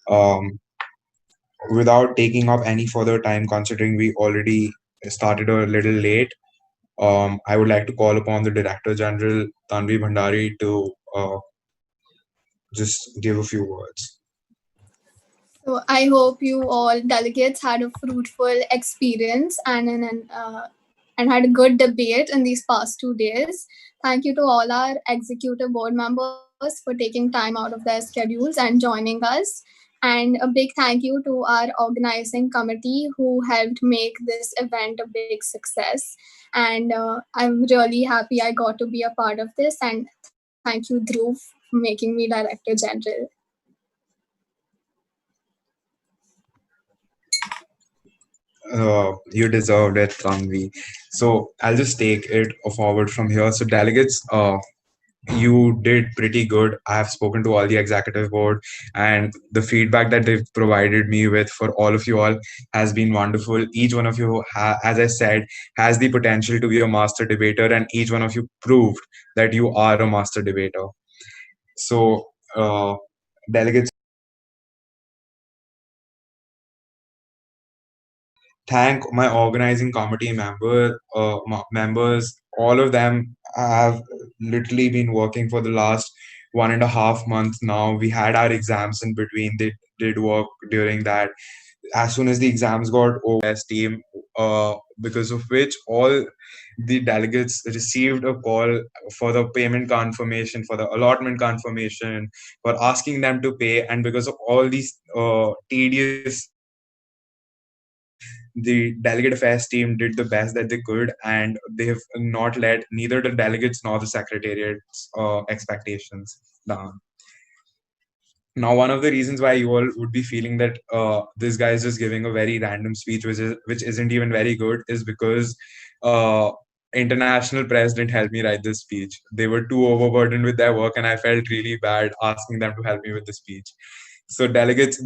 Um, Without taking up any further time, considering we already started a little late, I would like to call upon the Director General Tanvi Bhandari to just give a few words. So I hope you all delegates had a fruitful experience and had a good debate in these past 2 days. Thank you to all our executive board members for taking time out of their schedules and joining us. And a big thank you to our organizing committee who helped make this event a big success. And I'm really happy I got to be a part of this. And thank you, Dhruv, for making me Director General. You deserved it, Tanvi. So I'll just take it forward from here. So delegates, you did pretty good. I have spoken to all the executive board, and the feedback that they've provided me with for all of you all has been wonderful. Each one of you, as I said, has the potential to be a master debater, and each one of you proved that you are a master debater. So, delegates, thank my organizing committee members. All of them have literally been working for the last 1.5 months now. We had our exams in between. They did work during that. As soon as the exams got over, as team, because of which all the delegates received a call for the payment confirmation, for the allotment confirmation, for asking them to pay. And because of all these tedious the delegate affairs team did the best that they could, and they have not let neither the delegates nor the secretariat's expectations down. Now, one of the reasons why you all would be feeling that this guy is just giving a very random speech, which isn't even very good, is because international press didn't help me write this speech. They were too overburdened with their work, and I felt really bad asking them to help me with the speech. So delegates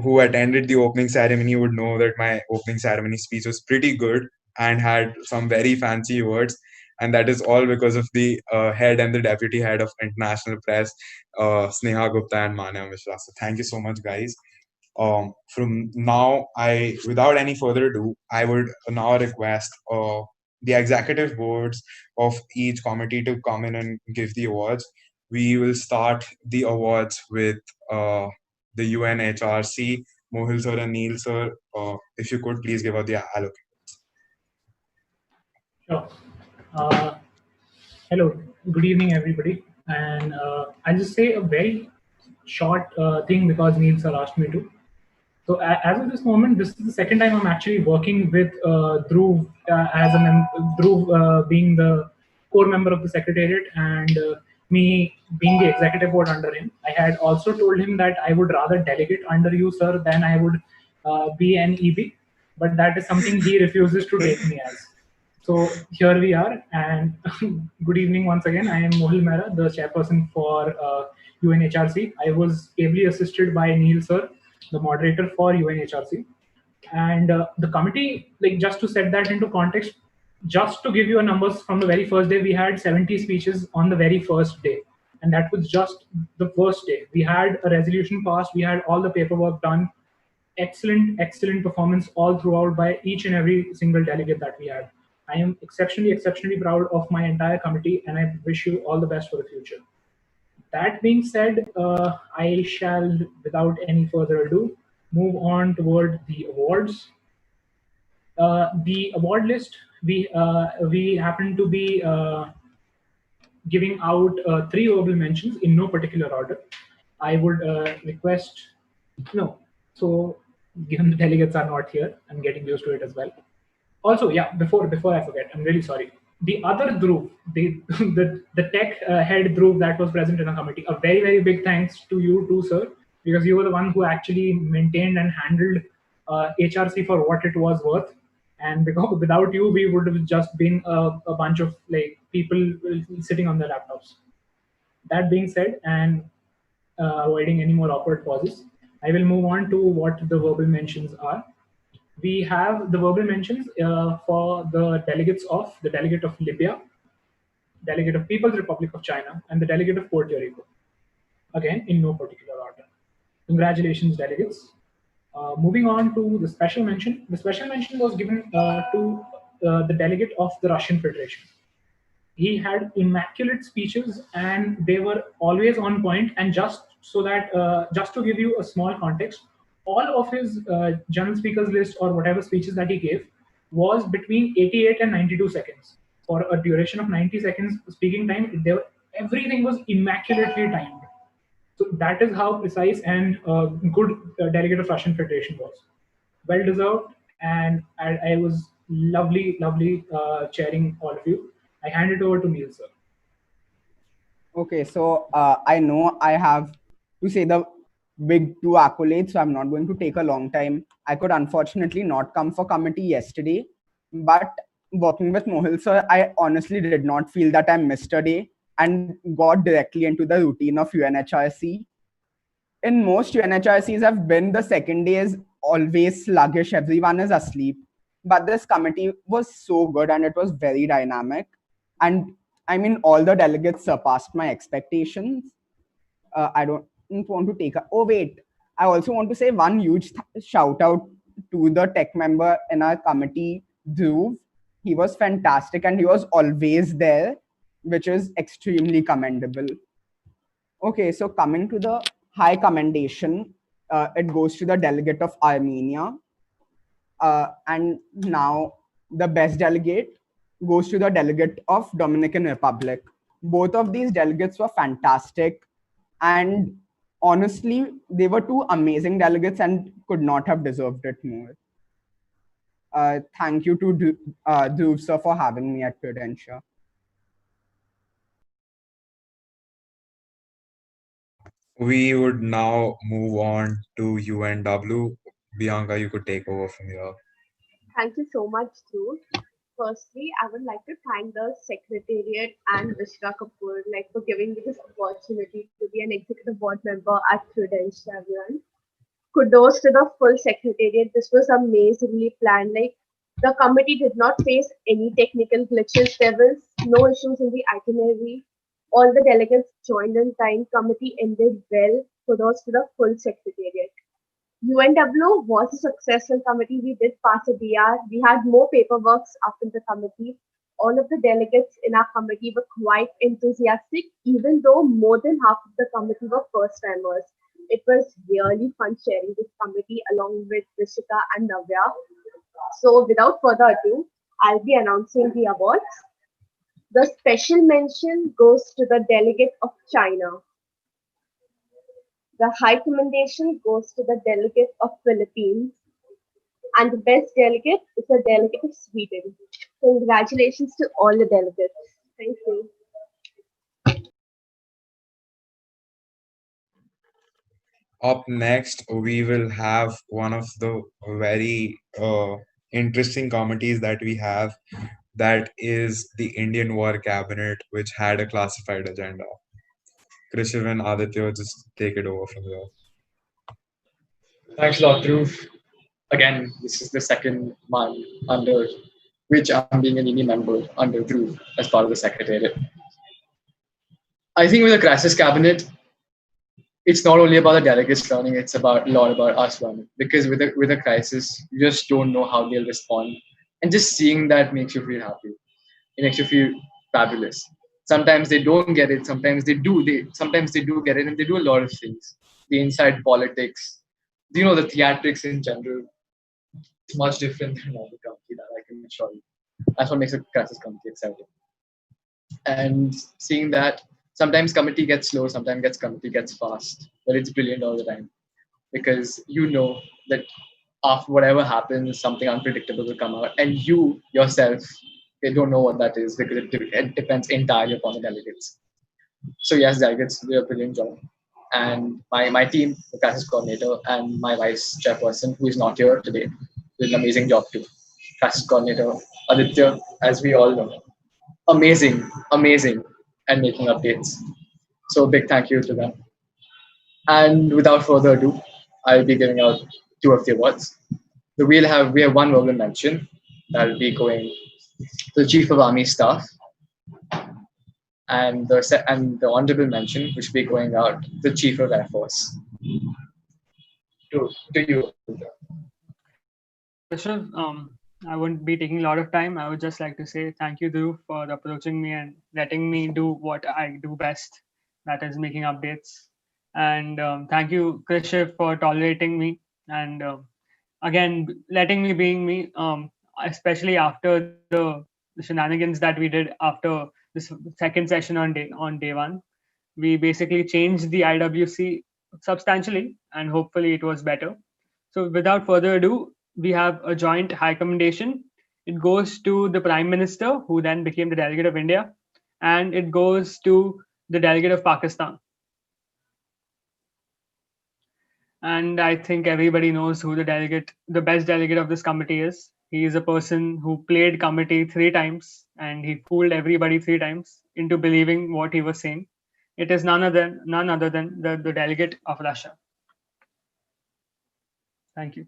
who attended the opening ceremony would know that my opening ceremony speech was pretty good and had some very fancy words. And that is all because of the head and the deputy head of international press, Sneha Gupta and Manya Mishra. So thank you so much, guys. From now, without any further ado, I would now request the executive boards of each committee to come in and give the awards. We will start the awards with the UNHRC, Mohil sir and Neil sir. If you could please give out the allocation. Sure. Hello, good evening, everybody. And I'll just say a very short thing because Neil sir asked me to. So as of this moment, this is the second time I'm actually working with Dhruv Dhruv being the core member of the secretariat and me being the executive board under him. I had also told him that I would rather delegate under you, sir, than I would be an EB. But that is something he refuses to take me as. So here we are, and good evening once again. I am Mohil Mehra, the chairperson for UNHRC. I was ably assisted by Neil sir, the moderator for UNHRC. And the committee, like just to set that into context, just to give you a numbers from the very first day, we had 70 speeches on the very first day. And that was just the first day. We had a resolution passed, we had all the paperwork done. Excellent performance all throughout by each and every single delegate that we had. I am exceptionally proud of my entire committee, and I wish you all the best for the future. That being said, I shall, without any further ado, move on toward the awards. The award list, we happen to be giving out 3 verbal mentions in no particular order. I would request, no, so given the delegates are not here, I'm getting used to it as well. Also, yeah, before I forget, I'm really sorry. The other Dhruv, the tech head Dhruv that was present in our committee, a very big thanks to you too, sir, because you were the one who actually maintained and handled HRC for what it was worth. And because without you, we would have just been a bunch of like people sitting on their laptops. That being said, and avoiding any more awkward pauses, I will move on to what the verbal mentions are. We have the verbal mentions for the delegates of the delegate of Libya, delegate of People's Republic of China, and the delegate of Puerto Rico. Again, in no particular order. Congratulations, delegates. Moving on to the special mention. The special mention was given to the delegate of the Russian Federation. He had immaculate speeches and they were always on point. And just so that, just to give you a small context, all of his general speakers list or whatever speeches that he gave was between 88 and 92 seconds. For a duration of 90 seconds speaking time, everything was immaculately timed. So that is how precise and good delegate of Russian Federation was. Well deserved, and I was lovely chairing all of you. I hand it over to Neil, sir. Okay, so I know I have to say the big two accolades, so I'm not going to take a long time. I could unfortunately not come for committee yesterday, but working with Mohil sir, I honestly did not feel that I missed a day and got directly into the routine of UNHRC. In most UNHRCs I've been, the second day is always sluggish, everyone is asleep. But this committee was so good and it was very dynamic. And I mean, all the delegates surpassed my expectations. I don't want to take a... Oh, wait. I also want to say one huge shout out to the tech member in our committee, Dhruv. He was fantastic and he was always there, which is extremely commendable. Okay, so coming to the high commendation, it goes to the delegate of Armenia. And now the best delegate goes to the delegate of Dominican Republic. Both of these delegates were fantastic. And honestly, they were two amazing delegates and could not have deserved it more. Thank you to Dhruv sir for having me at Prudencia. We would now move on to UNW. Bianca, you could take over from here. Thank you so much, Dhruv. Firstly, I would like to thank the Secretariat and Vishka Kapoor for giving me this opportunity to be an executive board member at Prudential. Kudos to the full Secretariat. This was amazingly planned. The committee did not face any technical glitches. There was no issues in the itinerary. All the delegates joined in time. Committee ended well. Kudos to the full Secretariat. UNW was a successful committee. We did pass a DR. We had more paperwork after the committee. All of the delegates in our committee were quite enthusiastic, even though more than half of the committee were first timers. It was really fun sharing this committee along with Rishika and Navya. So without further ado, I'll be announcing the awards. The special mention goes to the delegate of China. The high commendation goes to the delegate of Philippines. And the best delegate is the delegate of Sweden. Congratulations to all the delegates. Thank you. Up next, we will have one of the very interesting committees that we have. That is the Indian War Cabinet, which had a classified agenda. Krishiv and Aditya, just take it over from here. Thanks a lot, Dhruv. Again, this is the second month under which I'm being an ED member under Dhruv as part of the Secretariat. I think with the crisis cabinet, it's not only about the delegates learning, it's a lot about us learning. Because with a crisis, you just don't know how they'll respond. And just seeing that makes you feel happy. It makes you feel fabulous. Sometimes they don't get it, sometimes they do. Sometimes they do get it, and they do a lot of things. The inside politics, the theatrics in general, it's much different than another committee, that I can assure you. That's what makes a crisis committee exciting. And seeing that sometimes committee gets slow, sometimes committee gets fast, but it's brilliant all the time. Because you know that after whatever happens, something unpredictable will come out, and you yourself, they don't know what that is because it depends entirely upon the delegates. So yes, delegates do a brilliant job. And my team, the crisis coordinator, and my vice chairperson, who is not here today, did an amazing job too. Crisis coordinator Aditya, as we all know, amazing, and making updates. So big thank you to them. And without further ado, I'll be giving out two of the awards. So we have one verbal mention that will be going to the Chief of Army Staff, and the honorable mention which will be going out to the Chief of Air Force. to you. Krishan, I wouldn't be taking a lot of time. I would just like to say thank you, Dhruv, for approaching me and letting me do what I do best, that is making updates. And thank you, Krishan, for tolerating me and again letting me being me, especially after the shenanigans that we did after this second session on day one. We basically changed the IWC substantially, and hopefully it was better. So, without further ado, we have a joint high commendation. It goes to the Prime Minister, who then became the delegate of India, and it goes to the delegate of Pakistan. And I think everybody knows who the best delegate of this committee is. He is a person who played committee 3 times and he fooled everybody 3 times into believing what he was saying. It is none other than the delegate of Russia. Thank you.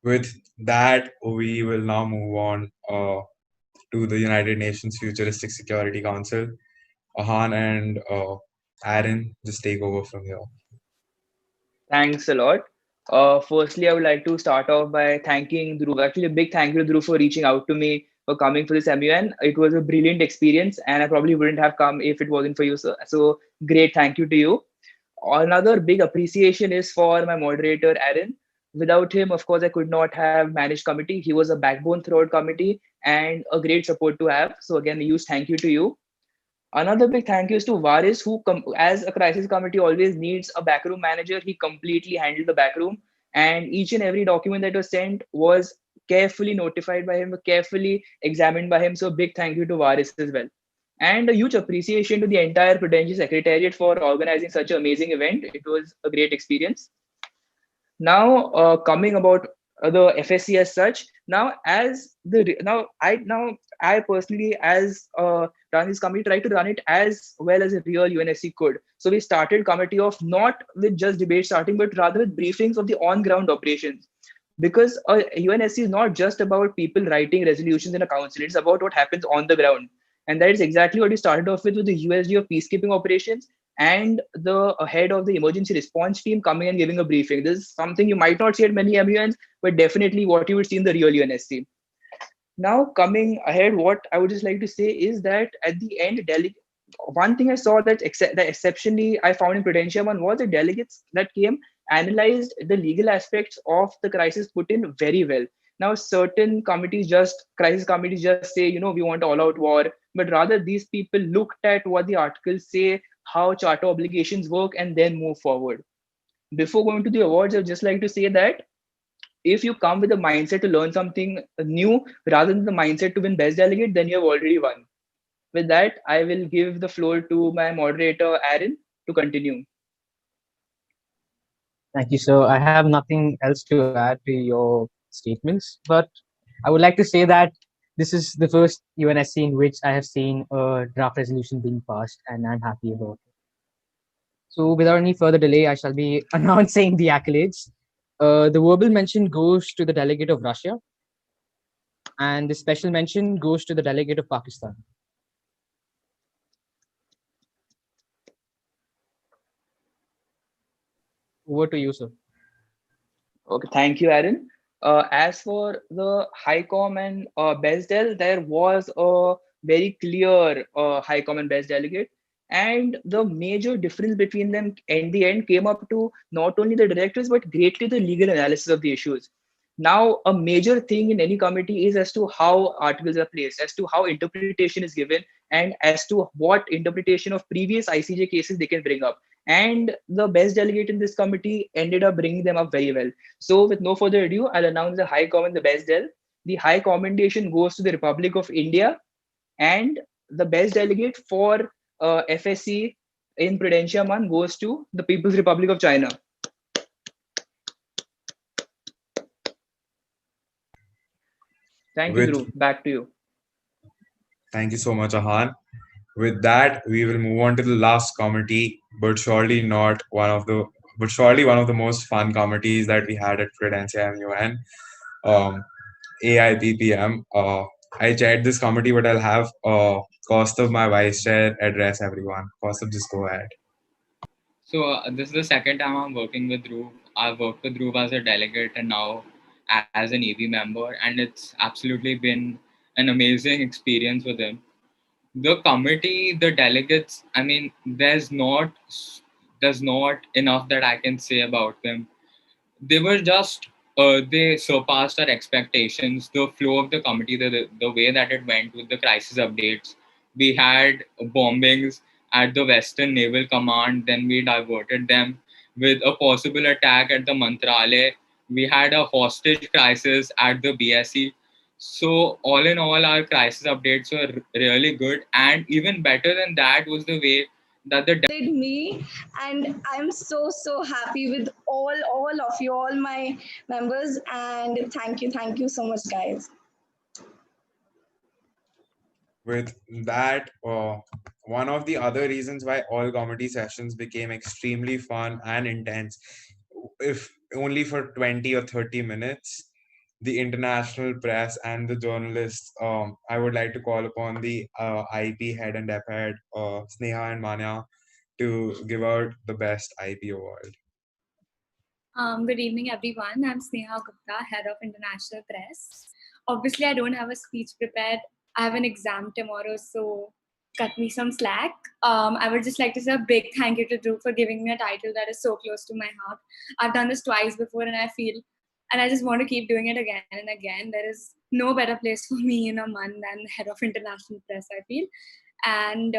With that, we will now move on to the United Nations Futuristic Security Council. Ahan and Aaron, just take over from here. Thanks a lot. Firstly, I would like to start off by thanking Dhruv. Actually, a big thank you to Dhruv for reaching out to me for coming for this MUN. It was a brilliant experience, and I probably wouldn't have come if it wasn't for you, sir. So great thank you to you. Another big appreciation is for my moderator, Aaron. Without him, of course, I could not have managed committee. He was a backbone throughout committee and a great support to have. So again, a huge thank you to you. Another big thank you is to Varis, who, as a crisis committee always needs a backroom manager, he completely handled the backroom. And each and every document that was sent was carefully notified by him, carefully examined by him. So big thank you to Varis as well. And a huge appreciation to the entire Prudential Secretariat for organizing such an amazing event. It was a great experience. Now, coming about the FSC as such. Now, I personally, as run this committee, try to run it as well as a real UNSC could. So we started committee off not with just debate starting, but rather with briefings of the on-ground operations. Because UNSC is not just about people writing resolutions in a council; it's about what happens on the ground. And that is exactly what we started off with the USG of peacekeeping operations and the head of the emergency response team coming and giving a briefing. This is something you might not see at many MUNs, but definitely what you would see in the real UNSC. Now, coming ahead, what I would just like to say is that at the end, one thing I saw that exceptionally I found in Prudencia MUN was the delegates that came analyzed the legal aspects of the crisis put in very well. Now, certain crisis committees just say, we want all-out war, but rather these people looked at what the articles say, how charter obligations work, and then move forward. Before going to the awards, I'd just like to say that if you come with a mindset to learn something new rather than the mindset to win best delegate, then you have already won. With that, I will give the floor to my moderator, Aaron, to continue. Thank you, sir. I have nothing else to add to your statements, but I would like to say that this is the first UNSC in which I have seen a draft resolution being passed, and I'm happy about it. So without any further delay, I shall be announcing the accolades. The verbal mention goes to the delegate of Russia, and the special mention goes to the delegate of Pakistan. Over to you, sir. Okay, thank you, Aaron. As for the HiCom and BESDEL, there was a very clear HiCom and BEST delegate. And the major difference between them in the end came up to not only the directors, but greatly the legal analysis of the issues. Now, a major thing in any committee is as to how articles are placed, as to how interpretation is given, and as to what interpretation of previous ICJ cases they can bring up. And the best delegate in this committee ended up bringing them up very well. So with no further ado, I'll announce the high comment, the best del. The high commendation goes to the Republic of India, and the best delegate for FSC in Prudencia MUN goes to the People's Republic of China. Thank you, Dhruv. Back to you. Thank you so much, Ahan. With that, we will move on to the last committee, but surely one of the most fun committees that we had at Prudencia MUN, AIPPM. I chaired this committee, but I'll have Kaustav, my vice chair, address everyone. Kaustav, just go ahead. So this is the second time I'm working with Dhruv. I've worked with Dhruv as a delegate and now as an EV member, and it's absolutely been an amazing experience with him. The committee, the delegates, I mean, there's not enough that I can say about them. They were just they surpassed our expectations. The flow of the committee, the way that it went with the crisis updates. We had bombings at the Western Naval Command, then we diverted them with a possible attack at the Mantralaya. We had a hostage crisis at the BSE. So all in all, our crisis updates were really good, and even better than that was the way that the Me, and I'm so happy with all of you, all my members, and thank you so much, guys. With that, one of the other reasons why all comedy sessions became extremely fun and intense, if only for 20 or 30 minutes, the international press and the journalists, I would like to call upon the IP head and dep head, Sneha and Manya, to give out the best IP award. Good evening, everyone. I'm Sneha Gupta, Head of International Press. Obviously, I don't have a speech prepared. I have an exam tomorrow, so cut me some slack. I would just like to say a big thank you to Drew for giving me a title that is so close to my heart. I've done this twice before, and I just want to keep doing it again and again. There is no better place for me in a month than Head of International Press, I feel. And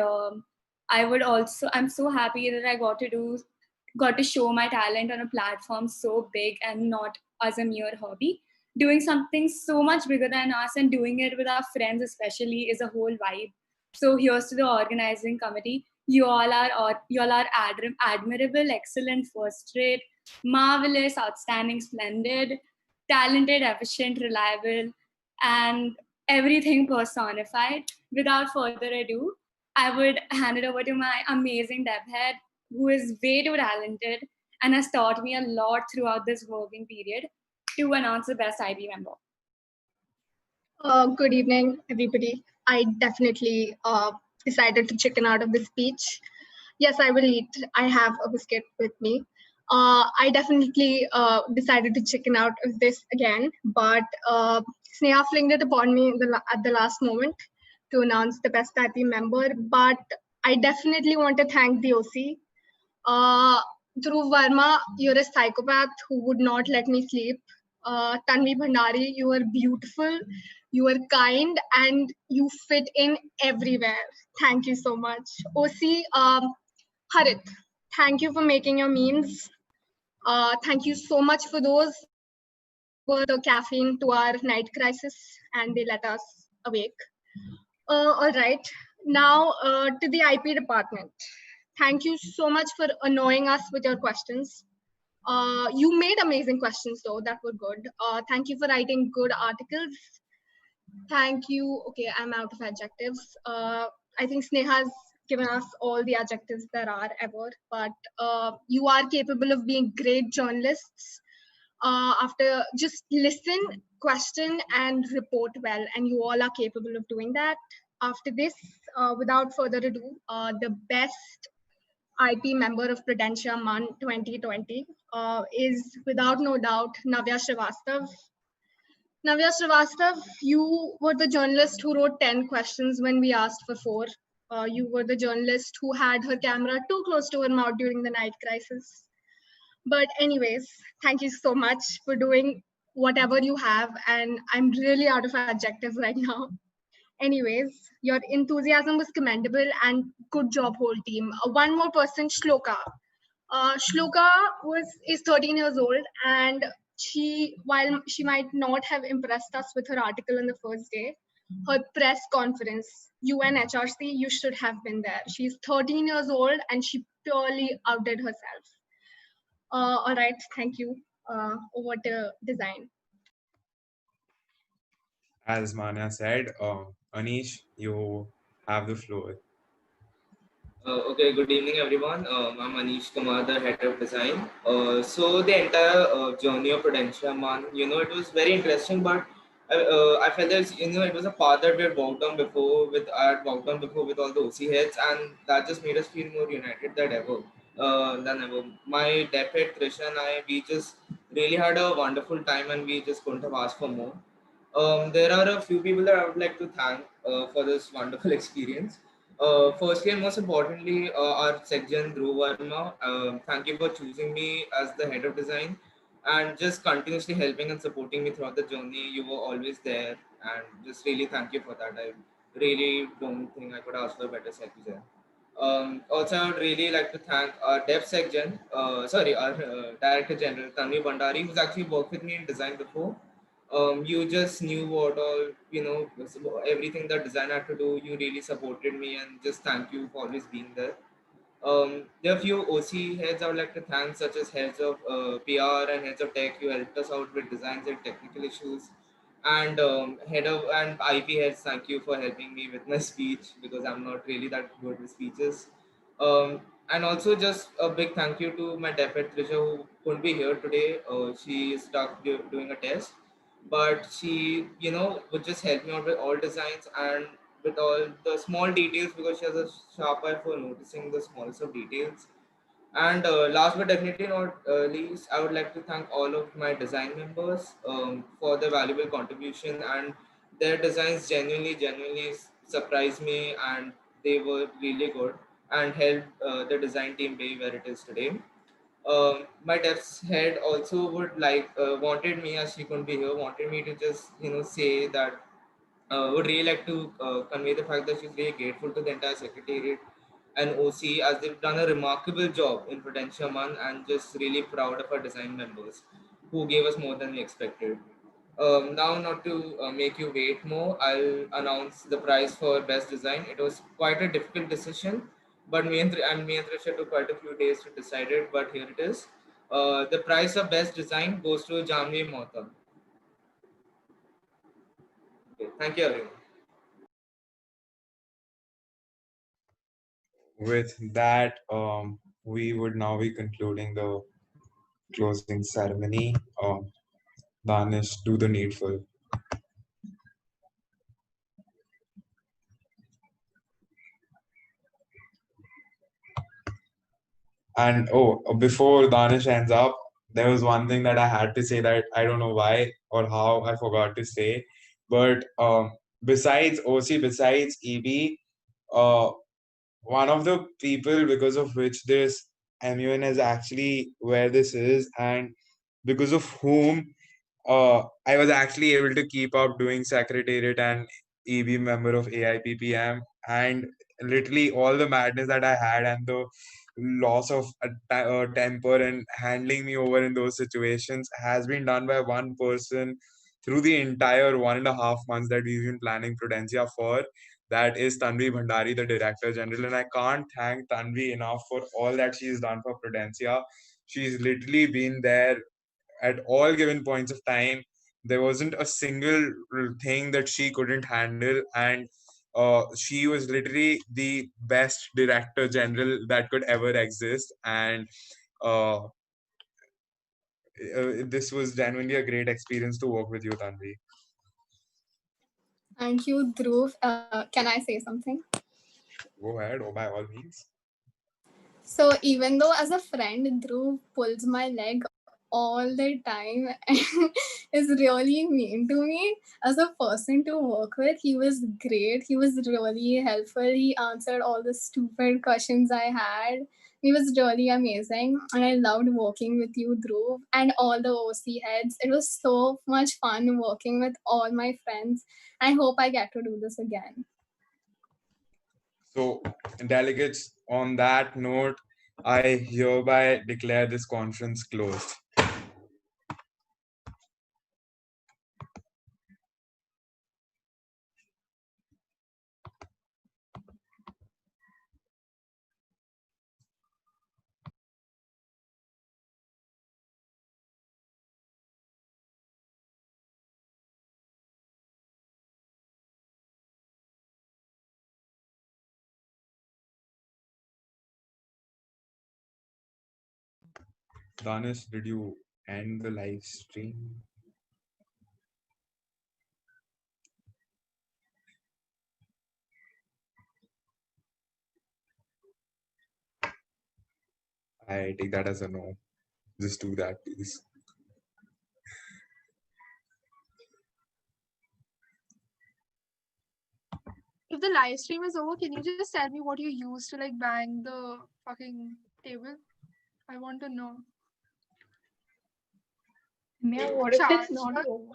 I'm so happy that I got to show my talent on a platform so big and not as a mere hobby. Doing something so much bigger than us and doing it with our friends especially is a whole vibe. So here's to the organizing committee. You all are admirable, excellent, first rate, marvelous, outstanding, splendid, talented, efficient, reliable, and everything personified. Without further ado, I would hand it over to my amazing dev head, who is way too talented and has taught me a lot throughout this working period, to announce the best IB member. Good evening, everybody. I definitely decided to chicken out of this speech. Yes, I will eat. I have a biscuit with me. I definitely decided to chicken out of this again, but Sneha flinged it upon me at the last moment to announce the best IP member. But I definitely want to thank the OC. Dhruv Verma, you're a psychopath who would not let me sleep. Tanvi Bhandari, you are beautiful, you are kind, and you fit in everywhere. Thank you so much. OC, Harit, thank you for making your memes. Thank you so much for those. They were the caffeine to our night crisis, and they let us awake. All right, now to the IP department. Thank you so much for annoying us with your questions. You made amazing questions though, that were good. Thank you for writing good articles. Thank you. Okay, I'm out of adjectives. I think Sneha's given us all the adjectives there are ever, but you are capable of being great journalists. After just listen, question, and report well, and you all are capable of doing that. After this, without further ado, the best IP member of Prudencia MUN 2020 is without no doubt Navya Srivastav. Navya Srivastav, you were the journalist who wrote 10 questions when we asked for 4. You were the journalist who had her camera too close to her mouth during the night crisis. But anyways, thank you so much for doing whatever you have. And I'm really out of adjectives right now. Anyways, your enthusiasm was commendable and good job, whole team. One more person, Shloka. Shloka is 13 years old, and while she might not have impressed us with her article on the first day, her press conference, UNHRC, you should have been there. She's 13 years old and she purely outdid herself. All right, thank you. Over to design. As Manya said, Anish, you have the floor. Okay, good evening everyone. I'm Anish Kumar, the head of design. So the entire journey of Prudencia MUN, it was very interesting, but I felt that it was a path that we had walked on before with all the OC heads, and that just made us feel more united than ever. than ever. My deputy Trisha and I, we just really had a wonderful time, and we just couldn't have asked for more. There are a few people that I would like to thank for this wonderful experience. Firstly and most importantly, our section Dhruv Verma. Thank you for choosing me as the head of design and just continuously helping and supporting me throughout the journey. You were always there, and just really thank you for that. I really don't think I could ask for a better secretary. Also, I would really like to thank our our Director General Tanvi Bandari, who's actually worked with me in design before. You just knew what all, everything that design had to do. You really supported me, and just thank you for always being there. There are a few OC heads I would like to thank, such as heads of PR and heads of tech. You helped us out with designs and technical issues. And head of and IP heads, thank you for helping me with my speech because I'm not really that good with speeches. And also just a big thank you to my deputy Trisha who couldn't be here today. She is stuck doing a test, but she, would just help me out with all designs and with all the small details because she has a sharp eye for noticing the smallest of details. And last but definitely not least, I would like to thank all of my design members for their valuable contribution, and their designs genuinely surprised me, and they were really good and helped the design team be where it is today. My dev's head also would wanted me, as she couldn't be here, wanted me to just say that would really like to convey the fact that she's really grateful to the entire secretariat and OC as they've done a remarkable job in Prudencia MUN and just really proud of our design members who gave us more than we expected. Now, not to make you wait more, I'll announce the prize for best design. It was quite a difficult decision, but me and Trisha took quite a few days to decide it. But here it is. The prize of best design goes to Jamvi Mohta. Okay, thank you, everyone. With that, we would now be concluding the closing ceremony. Danish, do the needful. And before Danish ends up, there was one thing that I had to say that I don't know why or how I forgot to say. But besides OC, besides EB, uh, one of the people because of which this MUN is actually where this is, and because of whom I was actually able to keep up doing secretariat and EB member of AIPPM, and literally all the madness that I had and the loss of temper and handling me over in those situations has been done by one person through the entire 1.5 months that we've been planning Prudencia for. That is Tanvi Bhandari, the Director General. And I can't thank Tanvi enough for all that she's done for Prudencia. She's literally been there at all given points of time. There wasn't a single thing that she couldn't handle, and she was literally the best director general that could ever exist. And this was genuinely a great experience to work with you, Tanvi. Thank you, Dhruv. Can I say something? Go ahead, by all means. So even though as a friend, Dhruv pulls my leg all the time and is really mean to me, as a person to work with, he was great. He was really helpful. He answered all the stupid questions I had. He was really amazing. And I loved working with you, Dhruv, and all the OC heads. It was so much fun working with all my friends. I hope I get to do this again. So, delegates, on that note, I hereby declare this conference closed. Danish, did you end the live stream? I take that as a no. Just do that, please. If the live stream is over, can you just tell me what you used to like bang the fucking table? I want to know. Yeah, what if it's not Charge. over?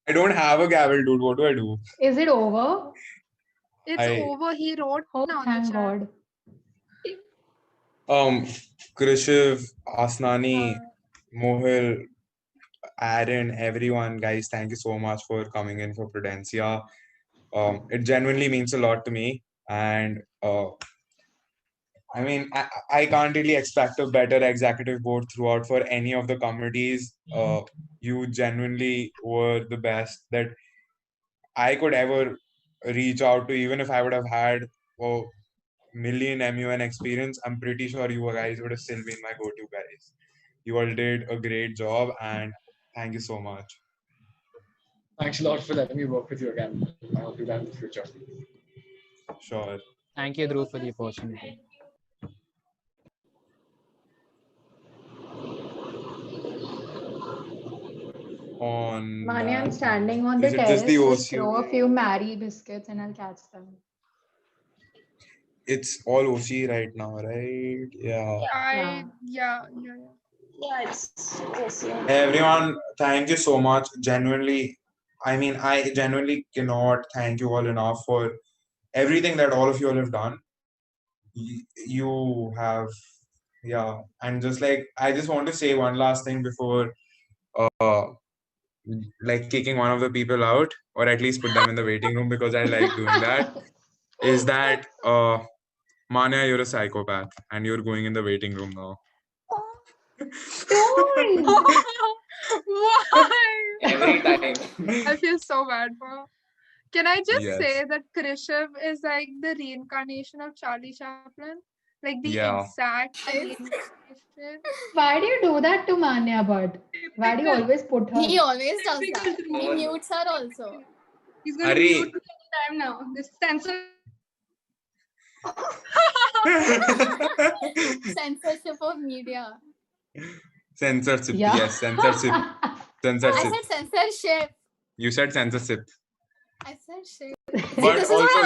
I don't have a gavel, dude. What do I do? Is it over? It's over. He wrote Oh, on thank the chat. God. Krishiv, Asnani, Mohil, Aaron, everyone, guys, thank you so much for coming in for Prudencia. It genuinely means a lot to me, and I mean, I can't really expect a better executive board throughout for any of the committees. You genuinely were the best that I could ever reach out to, even if I would have had a million MUN experience. I'm pretty sure you guys would have still been my go-to guys. You all did a great job, and thank you so much. Thanks a lot for letting me work with you again. I'll do that in the future. Sure. Thank you, Dhruv, for the opportunity. On Mani, I'm that standing on note, the is it just terrace. the Just OCU? throw a few Mary biscuits and I'll catch them. It's all OC right now, right? Yeah. Yeah. Yeah, it's awesome. Everyone, thank you so much. Genuinely, I mean, I genuinely cannot thank you all enough for everything that all of you all have done. You have, yeah. And just like, I just want to say one last thing before, like kicking one of the people out, or at least put them in the waiting room because I like doing that. Is that, Manya, you're a psychopath and you're going in the waiting room now. Don't! Why? Every time. I feel so bad for. Can I just Yes. say that Krishiv is like the reincarnation of Charlie Chaplin? Like the Yeah. exact reincarnation. Why do you do that to Manya, but why do you always put her? He always does that. He No. mutes her also. He's going to Arey. mute me all the time now. This censor. Censorship of media. Censorship. Yeah. Yes, censorship. I Censorship. said censorship. You said censorship. I said shit. But This is also, what